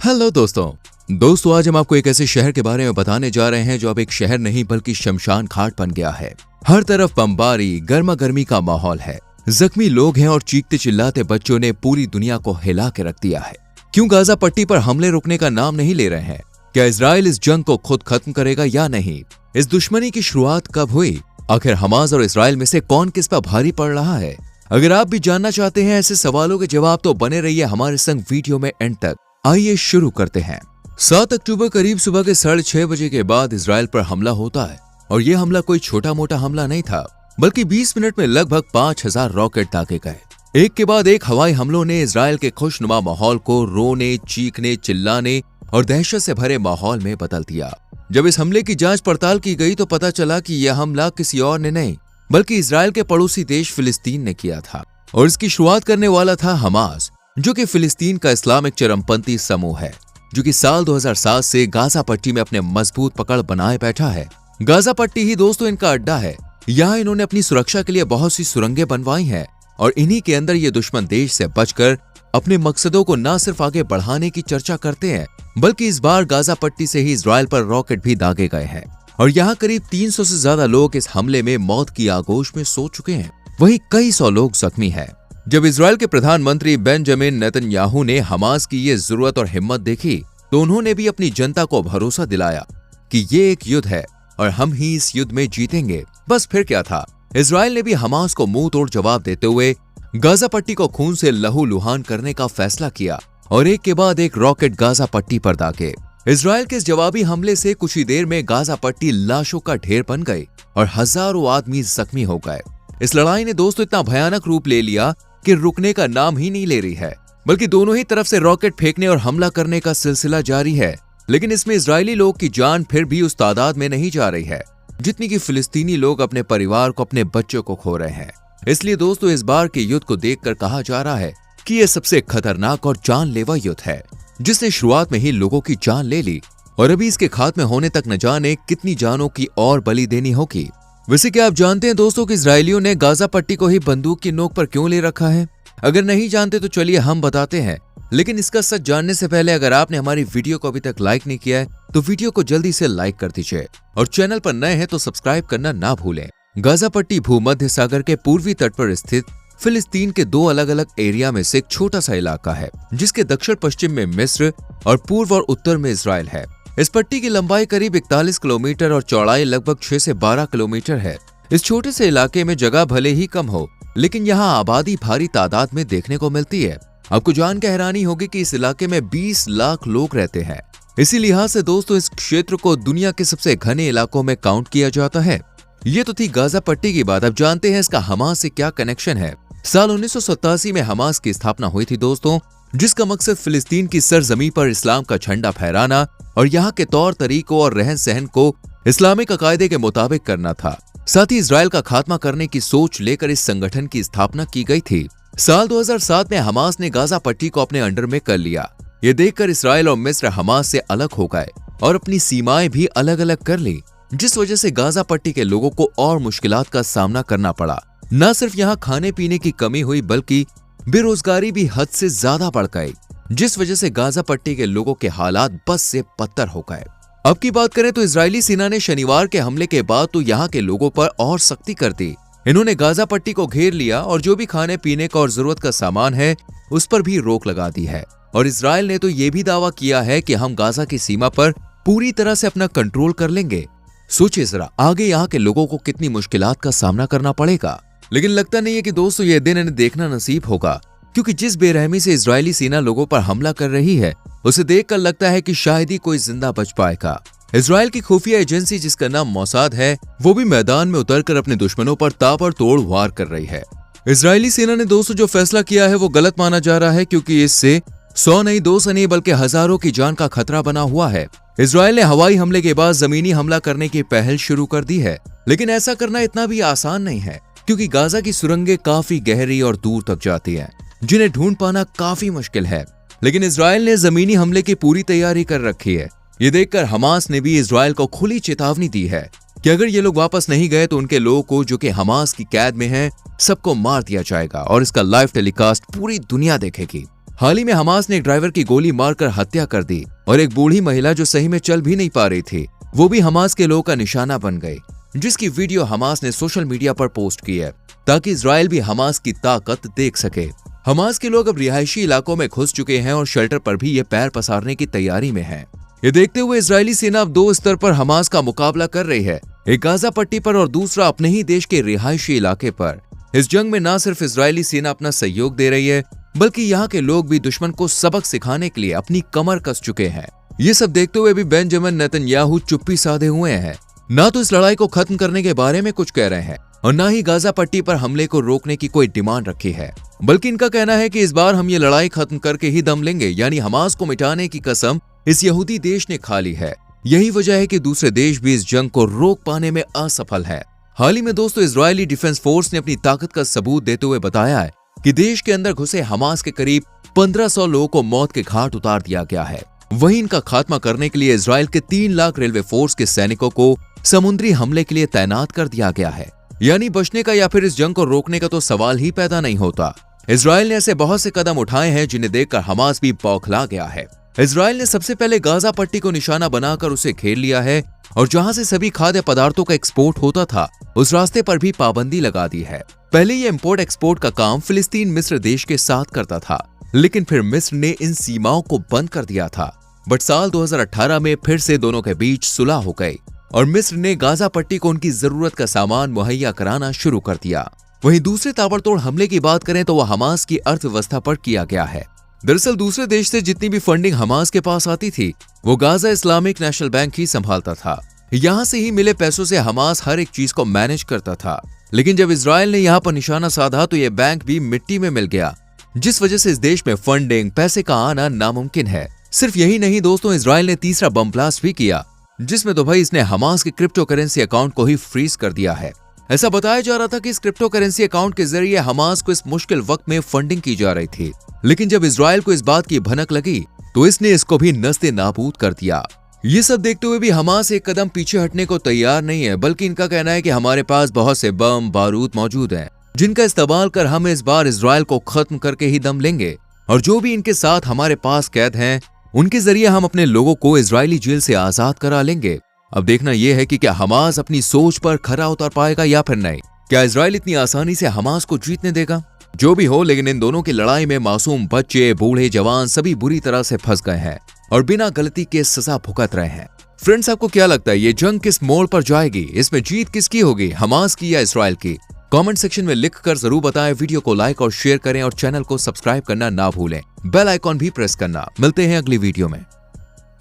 Hello दोस्तों आज हम आपको एक ऐसे शहर के बारे में बताने जा रहे हैं जो अब एक शहर नहीं बल्कि शमशान घाट बन गया है। हर तरफ बमबारी, गर्मा गर्मी का माहौल है, जख्मी लोग हैं और चीखते चिल्लाते बच्चों ने पूरी दुनिया को हिला के रख दिया है। क्यों गाजा पट्टी पर हमले रुकने का नाम नहीं ले रहे हैं? क्या इजराइल इस जंग को खुद खत्म करेगा या नहीं? इस दुश्मनी की शुरुआत कब हुई? आखिर हमास और इजराइल में से कौन किस पर भारी पड़ रहा है? अगर आप भी जानना चाहते हैं ऐसे सवालों के जवाब तो बने रहिए हमारे संग वीडियो में एंड तक। आइए शुरू करते हैं। 7 अक्टूबर करीब सुबह के 6:30 बजे के बाद इजराइल पर हमला होता है और यह हमला कोई छोटा मोटा हमला नहीं था, बल्कि 20 मिनट में लगभग 5000 रॉकेट दागे गए। एक के बाद एक हवाई हमलों ने इजराइल के खुशनुमा माहौल को रोने, चीखने, चिल्लाने और दहशत से भरे माहौल में बदल दिया। जब इस हमले की जांच पड़ताल की गई तो पता चला कि यह हमला किसी और ने नहीं बल्कि इजराइल के पड़ोसी देश फिलिस्तीन ने किया था और इसकी शुरुआत करने वाला था हमास, जो कि फिलिस्तीन का इस्लामिक चरमपंथी समूह है, जो कि साल 2007 से गाजा पट्टी में अपने मजबूत पकड़ बनाए बैठा है। गाजा पट्टी ही दोस्तों इनका अड्डा है। यहाँ इन्होंने अपनी सुरक्षा के लिए बहुत सी सुरंगें बनवाई हैं और इन्हीं के अंदर ये दुश्मन देश से बचकर अपने मकसदों को न सिर्फ आगे बढ़ाने की चर्चा करते हैं, बल्कि इस बार गाजा पट्टी से ही इजराइल पर रॉकेट भी दागे गए हैं और यहाँ करीब 300 से ज्यादा लोग इस हमले में मौत की आगोश में सो चुके हैं। वहीं कई सौ लोग जख्मी हैं। जब इजराइल के प्रधानमंत्री बेंजामिन नेतन्याहू ने हमास की ये जरूरत और हिम्मत देखी तो उन्होंने भी अपनी जनता को भरोसा दिलाया कि ये एक युद्ध है और हम ही इस युद्ध में जीतेंगे। बस फिर क्या था, इजराइल ने भी हमास को मुंह तोड़ जवाब देते हुए गाजा पट्टी को खून से लहूलुहान करने का फैसला किया और एक के बाद एक रॉकेट गाजा पट्टी पर दागे। इजराइल के इस जवाबी हमले से कुछ ही देर में गाजा पट्टी लाशों का ढेर बन गई और हजारों आदमी जख्मी हो गए। इस लड़ाई ने दोस्तों इतना भयानक रूप ले लिया कि रुकने का नाम ही नहीं ले रही है, बल्कि दोनों ही तरफ से रॉकेट फेंकने और हमला करने का सिलसिला जारी है। लेकिन इसमें इजरायली लोग की जान फिर भी उस तादाद में नहीं जा रही है जितनी कि फिलिस्तीनी लोग अपने परिवार को, अपने बच्चों को खो रहे हैं। इसलिए दोस्तों इस बार के युद्ध को देखकर कहा जा रहा है कि यह सबसे खतरनाक और जानलेवा युद्ध है, जिसने शुरुआत में ही लोगों की जान ले ली और अभी इसके खात्मे होने तक न जाने कितनी जानों की और बलि देनी होगी। वैसे क्या आप जानते हैं दोस्तों कि इजरायलियों ने गाजा पट्टी को ही बंदूक की नोक पर क्यों ले रखा है? अगर नहीं जानते तो चलिए हम बताते हैं, लेकिन इसका सच जानने से पहले अगर आपने हमारी वीडियो को अभी तक लाइक नहीं किया है तो वीडियो को जल्दी से लाइक कर दीजिए और चैनल पर नए हैं तो सब्सक्राइब करना ना भूलें। गाजा पट्टी भूमध्य सागर के पूर्वी तट पर स्थित फिलिस्तीन के 2 अलग अलग एरिया में से एक छोटा सा इलाका है, जिसके दक्षिण पश्चिम में मिस्र और पूर्व और उत्तर में इजराइल है। इस पट्टी की लंबाई करीब 41 किलोमीटर और चौड़ाई लगभग 6 से 12 किलोमीटर है। इस छोटे से इलाके में जगह भले ही कम हो, लेकिन यहाँ आबादी भारी तादाद में देखने को मिलती है। आपको जान के हैरानी होगी कि इस इलाके में 20 लाख लोग रहते हैं। इसी लिहाज से दोस्तों इस क्षेत्र को दुनिया के सबसे घने इलाकों में काउंट किया जाता है। ये तो थी गाजा पट्टी की बात। अब जानते हैं इसका हमास से क्या कनेक्शन है। साल 1987 में हमास की स्थापना हुई थी दोस्तों, जिसका मकसद फिलिस्तीन की सरजमी पर इस्लाम का झंडा फहराना और यहाँ के तौर तरीकों और रहन सहन को इस्लामिक अकायदे के मुताबिक करना था। साथ ही इजराइल का खात्मा करने की सोच लेकर इस संगठन की स्थापना की गई थी। साल 2007 में हमास ने गाजा पट्टी को अपने अंडर में कर लिया। ये देखकर इजराइल और मिस्र हमास से अलग हो गए और अपनी सीमाएं भी अलग अलग कर ली, जिस वजह से गाजा पट्टी के लोगों को और मुश्किलात का सामना करना पड़ा। न सिर्फ यहाँ खाने पीने की कमी हुई बल्कि बेरोजगारी भी हद से ज्यादा बढ़ गई, जिस वजह से गाजा पट्टी के लोगों के हालात बस से बदतर हो गए। अब की बात करें तो इजरायली सेना ने शनिवार के हमले के बाद तो यहाँ के लोगों पर और सख्ती कर दी। इन्होंने गाजा पट्टी को घेर लिया और जो भी खाने पीने का और जरूरत का सामान है उस पर भी रोक लगा दी है। और इजराइल ने तो ये भी दावा किया है कि हम गाजा की सीमा पर पूरी तरह से अपना कंट्रोल कर लेंगे। सोचिए जरा आगे यहाँ के लोगों को कितनी मुश्किलात का सामना करना पड़ेगा। लेकिन लगता नहीं है कि दोस्तों ये दिन इन्हें देखना नसीब होगा, क्योंकि जिस बेरहमी से इजरायली सेना लोगों पर हमला कर रही है उसे देखकर लगता है कि शायद ही कोई जिंदा बच पाएगा। इजराइल की खुफिया एजेंसी जिसका नाम मोसाद है, वो भी मैदान में उतरकर अपने दुश्मनों पर ताबड़तोड़ वार कर रही है। इजरायली सेना ने दोस्तों जो फैसला किया है वो गलत माना जा रहा है, क्योंकि इससे 100 नहीं 200 नहीं बल्कि हजारों की जान का खतरा बना हुआ है। इजराइल ने हवाई हमले के बाद जमीनी हमला करने की पहल शुरू कर दी है, लेकिन ऐसा करना इतना भी आसान नहीं है, क्योंकि गाजा की सुरंगें काफी गहरी और दूर तक जाती हैं, जिन्हें ढूंढ पाना काफी मुश्किल है। लेकिन इजराइल ने जमीनी हमले की पूरी तैयारी कर रखी है। ये देखकर हमास ने भी इजराइल को खुली चेतावनी दी है कि अगर ये लोग वापस नहीं गए तो उनके लोगों को, जो कि हमास की कैद में हैं, सबको मार दिया जाएगा और इसका लाइव टेलीकास्ट पूरी दुनिया देखेगी। हाल ही में हमास ने एक ड्राइवर की गोली मारकर हत्या कर दी और एक बूढ़ी महिला जो सही में चल भी नहीं पा रही थी वो भी हमास के लोगों का निशाना बन गई, जिसकी वीडियो हमास ने सोशल मीडिया पर पोस्ट की है ताकि इजराइल भी हमास की ताकत देख सके। हमास के लोग अब रिहायशी इलाकों में घुस चुके हैं और शेल्टर पर भी ये पैर पसारने की तैयारी में हैं। ये देखते हुए इजरायली सेना अब 2 स्तर पर हमास का मुकाबला कर रही है, एक गाजा पट्टी पर और दूसरा अपने ही देश के रिहायशी इलाके पर। इस जंग में न सिर्फ इजरायली सेना अपना सहयोग दे रही है बल्कि यहाँ के लोग भी दुश्मन को सबक सिखाने के लिए अपनी कमर कस चुके हैं। ये सब देखते हुए भी बेंजामिन नेतन्याहू चुप्पी साधे हुए हैं, ना तो इस लड़ाई को खत्म करने के बारे में कुछ कह रहे हैं और ना ही गाजा पट्टी पर हमले को रोकने की कोई डिमांड रखी है, बल्कि इनका कहना है कि इस बार हम ये लड़ाई खत्म करके ही दम लेंगे, यानी हमास को मिटाने की कसम इस यहूदी देश ने खा ली है। यही वजह है कि दूसरे देश भी इस जंग को रोक पाने में असफल है। हाल ही में दोस्तों इजरायली डिफेंस फोर्स ने अपनी ताकत का सबूत देते हुए बताया है कि देश के अंदर घुसे हमास के करीब 1500 लोगों को मौत के घाट उतार दिया गया है। वहीं इनका खात्मा करने के लिए इजराइल के 3 लाख रेलवे फोर्स के सैनिकों को समुद्री हमले के लिए तैनात कर दिया गया है, यानी बचने का या फिर इस जंग को रोकने का तो सवाल ही पैदा नहीं होता। इजराइल ने ऐसे बहुत से कदम उठाए हैं जिन्हें देखकर हमास भी बौखला गया है। इजराइल ने सबसे पहले गाजा पट्टी को निशाना बनाकर उसे घेर लिया है और जहां से सभी खाद्य पदार्थों का एक्सपोर्ट होता था उस रास्ते पर भी पाबंदी लगा दी है। पहले ये इंपोर्ट एक्सपोर्ट का काम फिलिस्तीन मिस्र देश के साथ करता था, लेकिन फिर मिस्र ने इन सीमाओं को बंद कर दिया था। बट साल 2018 में फिर से दोनों के बीच सुलह हो गई और मिस्र ने गाजा पट्टी को उनकी जरूरत का सामान मुहैया कराना शुरू कर दिया। वहीं दूसरे ताबड़तोड़ हमले की बात करें तो वह हमास की अर्थव्यवस्था पर किया गया है। दरअसल दूसरे देश से जितनी भी फंडिंग हमास के पास आती थी वो गाजा इस्लामिक नेशनल बैंक ही संभालता था। यहाँ से ही मिले पैसों से हमास हर एक चीज को मैनेज करता था, लेकिन जब इजराइल ने यहाँ पर निशाना साधा तो ये बैंक भी मिट्टी में मिल गया, जिस वजह से इस देश में फंडिंग पैसे का आना नामुमकिन है। सिर्फ यही नहीं दोस्तों, इजराइल ने तीसरा बम ब्लास्ट भी किया जिसमें तो भाई इसने हमास के क्रिप्टो करेंसी अकाउंट को ही फ्रीज कर दिया है। ऐसा बताया जा रहा था कि इस क्रिप्टो करेंसी अकाउंट के जरिए हमास को इस मुश्किल वक्त में फंडिंग की जा रही थी, लेकिन जब इजराइल को इस बात की भनक लगी तो इसने इसको भी नस्ते नाबूद कर दिया। ये सब देखते हुए भी हमास एक कदम पीछे हटने को तैयार नहीं है, बल्कि इनका कहना है कि हमारे पास बहुत से बम बारूद मौजूद हैं जिनका इस्तेमाल कर हम इस बार इजराइल को खत्म करके ही दम लेंगे और जो भी इनके साथ हमारे पास कैद हैं उनके जरिए हम अपने लोगों को इजरायली जेल से आजाद करा लेंगे। अब देखना यह है कि क्या हमास अपनी सोच पर खरा उतर पाएगा या फिर नहीं। क्या इजराइल इतनी आसानी से हमास को जीतने देगा? जो भी हो, लेकिन इन दोनों की लड़ाई में मासूम बच्चे बूढ़े जवान सभी बुरी तरह से फंस गए हैं और बिना गलती के सजा भुगत रहे हैं। फ्रेंड्स, आपको क्या लगता है ये जंग किस मोड़ पर जाएगी? इसमें जीत किसकी होगी, हमास की या इजराइल की? कमेंट सेक्शन में लिखकर जरूर बताएं। वीडियो को लाइक और शेयर करें और चैनल को सब्सक्राइब करना ना भूलें। बेल आइकॉन भी प्रेस करना। मिलते हैं अगली वीडियो में।